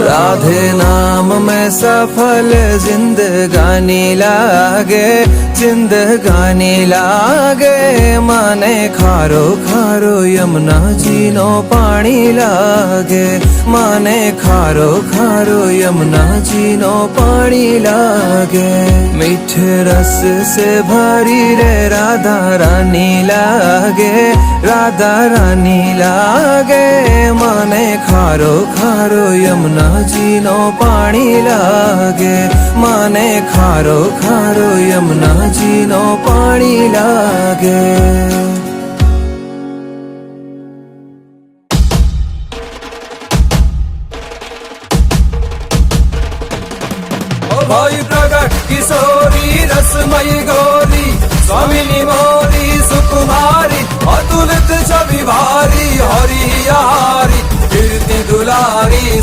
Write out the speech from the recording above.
राधे नाम में सफल जिंदगानी लागे, जिंदगानी लागे। माने खारो खारो यमुना जी नो पानी लागे, माने खारो खारो यमुना जी नो पानी लागे। मीठे रस से भरी रे राधा रानी लागे, राधा रानी लागे। माने खारो खारो यमुना जी नो पानी लागे, माने खारो खारो यमुना जी नो पानी लागे। भाई प्रगट किशोरी रसमयी गौरी, स्वामिनी मोरी सुकुमारी, अतुलित छवि भारी, हरि हारी कीर्ति दुलारी।